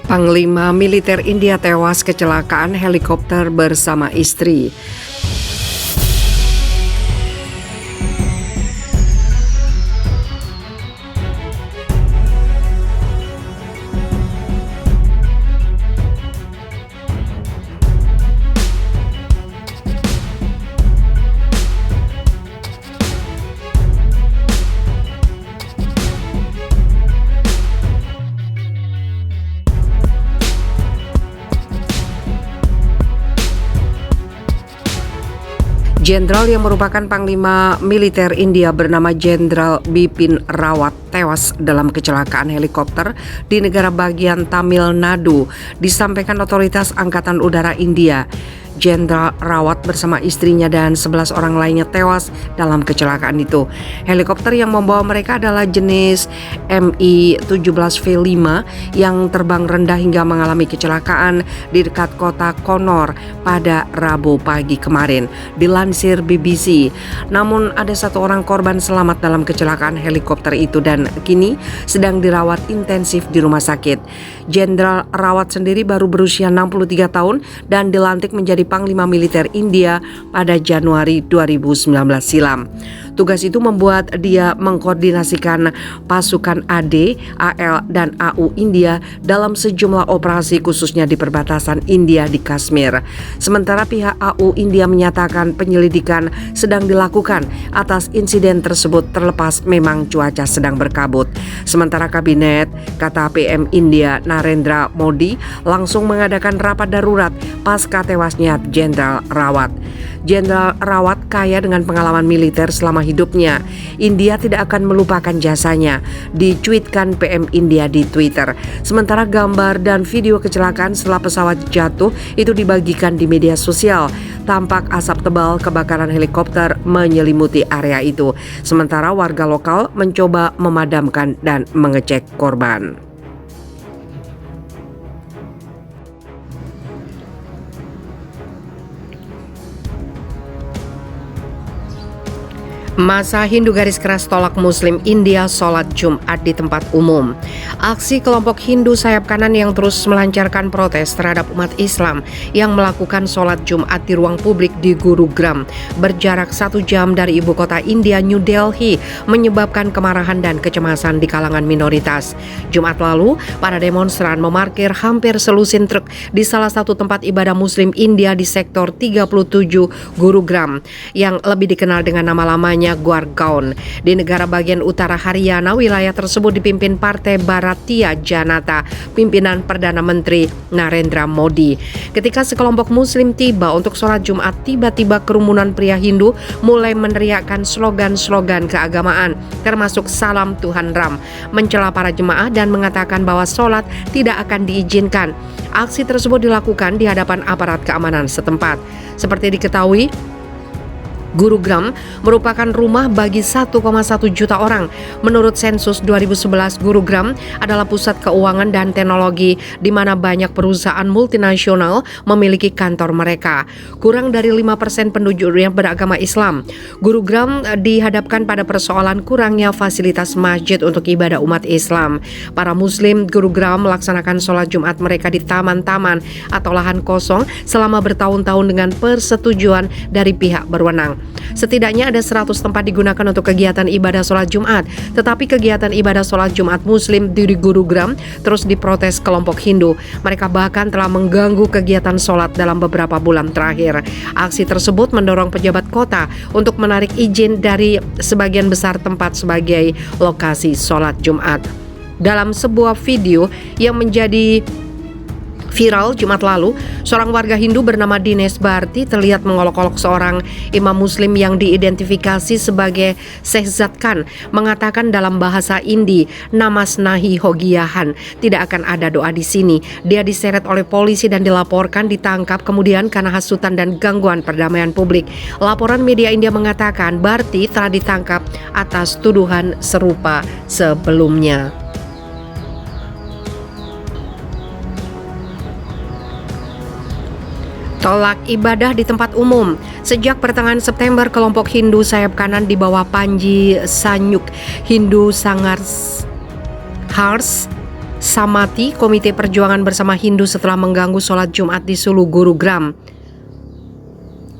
Panglima Militer India tewas kecelakaan helikopter bersama istri. Jenderal yang merupakan Panglima Militer India bernama Jenderal Bipin Rawat tewas dalam kecelakaan helikopter di negara bagian Tamil Nadu, disampaikan otoritas Angkatan Udara India. Jenderal Rawat bersama istrinya dan 11 orang lainnya tewas dalam kecelakaan itu. Helikopter yang membawa mereka adalah jenis Mi-17V5 yang terbang rendah hingga mengalami kecelakaan di dekat kota Connor pada Rabu pagi kemarin, dilansir BBC. Namun ada satu orang korban selamat dalam kecelakaan helikopter itu dan kini sedang dirawat intensif di rumah sakit. Jenderal Rawat sendiri baru berusia 63 tahun dan dilantik menjadi Panglima Militer India pada Januari 2019 silam. Tugas itu membuat dia mengkoordinasikan pasukan AD, AL, dan AU India dalam sejumlah operasi khususnya di perbatasan India di Kashmir. Sementara pihak AU India menyatakan penyelidikan sedang dilakukan atas insiden tersebut terlepas memang cuaca sedang berkabut. Sementara kabinet, kata PM India Narendra Modi, langsung mengadakan rapat darurat pasca tewasnya Jenderal Rawat. Jenderal Rawat kaya dengan pengalaman militer selama hidupnya. India tidak akan melupakan jasanya, dicuitkan PM India di Twitter. Sementara gambar dan video kecelakaan setelah pesawat jatuh itu dibagikan di media sosial. Tampak asap tebal kebakaran helikopter menyelimuti area itu. Sementara warga lokal mencoba memadamkan dan mengecek korban. Masa Hindu garis keras tolak Muslim India sholat Jumat di tempat umum. Aksi kelompok Hindu sayap kanan yang terus melancarkan protes terhadap umat Islam yang melakukan sholat Jumat di ruang publik di Gurugram berjarak 1 jam dari ibu kota India, New Delhi, menyebabkan kemarahan dan kecemasan di kalangan minoritas. Jumat lalu, para demonstran memarkir hampir selusin truk di salah satu tempat ibadah Muslim India di sektor 37 Gurugram yang lebih dikenal dengan nama lamanya Gurgaon. Di negara bagian utara Haryana, wilayah tersebut dipimpin Partai Bharatiya Janata, pimpinan Perdana Menteri Narendra Modi. Ketika sekelompok Muslim tiba untuk sholat Jumat, tiba-tiba kerumunan pria Hindu mulai meneriakkan slogan-slogan keagamaan, termasuk Salam Tuhan Ram, mencela para jemaah dan mengatakan bahwa sholat tidak akan diizinkan. Aksi tersebut dilakukan di hadapan aparat keamanan setempat. Seperti diketahui, Gurugram merupakan rumah bagi 1,1 juta orang. Menurut sensus 2011, Gurugram adalah pusat keuangan dan teknologi di mana banyak perusahaan multinasional memiliki kantor mereka. Kurang dari 5% penduduknya beragama Islam. Gurugram dihadapkan pada persoalan kurangnya fasilitas masjid untuk ibadah umat Islam. Para Muslim Gurugram melaksanakan sholat Jumat mereka di taman-taman atau lahan kosong selama bertahun-tahun dengan persetujuan dari pihak berwenang. Setidaknya ada 100 tempat digunakan untuk kegiatan ibadah sholat Jumat, tetapi kegiatan ibadah sholat Jumat Muslim di Gurugram terus diprotes kelompok Hindu. Mereka bahkan telah mengganggu kegiatan sholat dalam beberapa bulan terakhir. Aksi tersebut mendorong pejabat kota untuk menarik izin dari sebagian besar tempat sebagai lokasi sholat Jumat. Dalam sebuah video yang menjadi viral Jumat lalu, seorang warga Hindu bernama Dinesh Bharti terlihat mengolok-olok seorang imam muslim yang diidentifikasi sebagai Shehzad Khan, mengatakan dalam bahasa Hindi, Namasnahi Hogiyahan, tidak akan ada doa di sini. Dia diseret oleh polisi dan dilaporkan ditangkap kemudian karena hasutan dan gangguan perdamaian publik. Laporan media India mengatakan Bharti telah ditangkap atas tuduhan serupa sebelumnya. Tolak ibadah di tempat umum. Sejak pertengahan September, kelompok Hindu sayap kanan di bawah Panji Sanyuk Hindu Sanghars Samati, Komite Perjuangan Bersama Hindu setelah mengganggu sholat Jumat di Sulu Gurugram.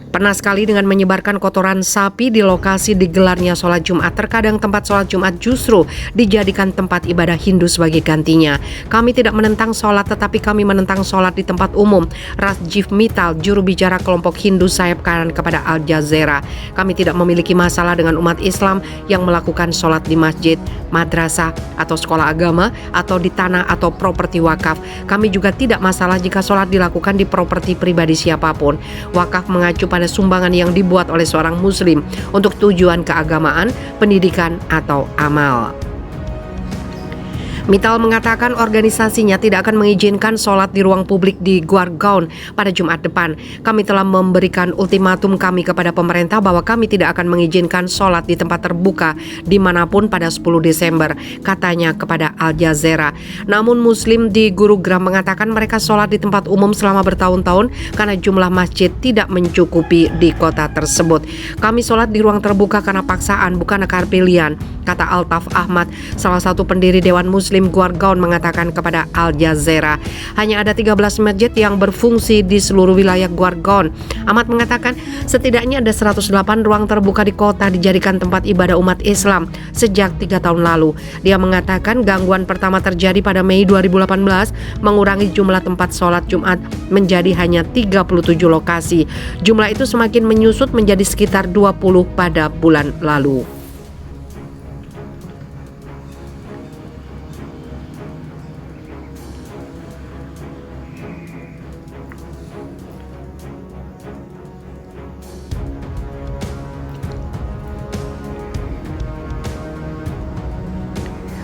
Pernah sekali dengan menyebarkan kotoran sapi di lokasi digelarnya sholat Jumat. Terkadang tempat sholat Jumat justru dijadikan tempat ibadah Hindu sebagai gantinya. Kami tidak menentang sholat, tetapi kami menentang sholat di tempat umum. Rajiv Mittal, juru bicara kelompok Hindu sayap kanan kepada Al Jazeera. Kami tidak memiliki masalah dengan umat Islam yang melakukan sholat di masjid, madrasah, atau sekolah agama, atau di tanah atau properti wakaf. Kami juga tidak masalah jika sholat dilakukan di properti pribadi siapapun. Wakaf mengacu pada sumbangan yang dibuat oleh seorang muslim untuk tujuan keagamaan, pendidikan, atau amal. Mittal mengatakan organisasinya tidak akan mengizinkan sholat di ruang publik di Gurgaon pada Jumat depan. Kami telah memberikan ultimatum kami kepada pemerintah bahwa kami tidak akan mengizinkan sholat di tempat terbuka dimanapun pada 10 Desember, katanya kepada Al Jazeera. Namun Muslim di Gurugram mengatakan mereka sholat di tempat umum selama bertahun-tahun karena jumlah masjid tidak mencukupi di kota tersebut. Kami sholat di ruang terbuka karena paksaan, bukan karena pilihan, kata Altaf Ahmad, salah satu pendiri Dewan Muslim Gurgaon mengatakan kepada Al Jazeera. Hanya ada 13 masjid yang berfungsi di seluruh wilayah Gurgaon. Ahmad mengatakan setidaknya ada 108 ruang terbuka di kota dijadikan tempat ibadah umat Islam sejak 3 tahun lalu. Dia mengatakan gangguan pertama terjadi pada Mei 2018, mengurangi jumlah tempat sholat Jumat menjadi hanya 37 lokasi. Jumlah itu semakin menyusut menjadi sekitar 20 pada bulan lalu.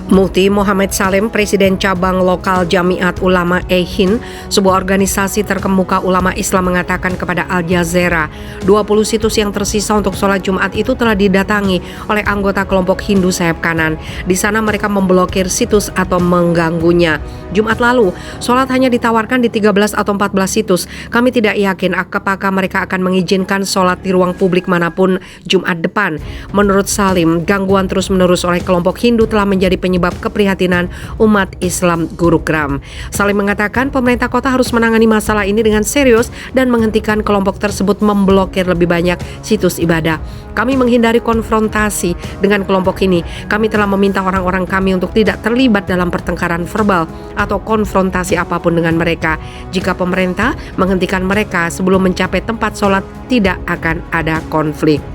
Mufti Muhammad Salim, Presiden Cabang Lokal Jamiat Ulama Ehin, sebuah organisasi terkemuka ulama Islam, mengatakan kepada Al Jazeera, 20 situs yang tersisa untuk sholat Jumat itu telah didatangi oleh anggota kelompok Hindu sayap kanan. Di sana mereka memblokir situs atau mengganggunya. Jumat lalu, sholat hanya ditawarkan di 13 atau 14 situs. Kami tidak yakin apakah mereka akan mengizinkan sholat di ruang publik manapun Jumat depan. Menurut Salim, gangguan terus-menerus oleh kelompok Hindu telah menjadi penyebab keprihatinan umat Islam Gurugram. Salim mengatakan pemerintah kota harus menangani masalah ini dengan serius dan menghentikan kelompok tersebut memblokir lebih banyak situs ibadah. Kami menghindari konfrontasi dengan kelompok ini. Kami telah meminta orang-orang kami untuk tidak terlibat dalam pertengkaran verbal atau konfrontasi apapun dengan mereka. Jika pemerintah menghentikan mereka sebelum mencapai tempat sholat, tidak akan ada konflik.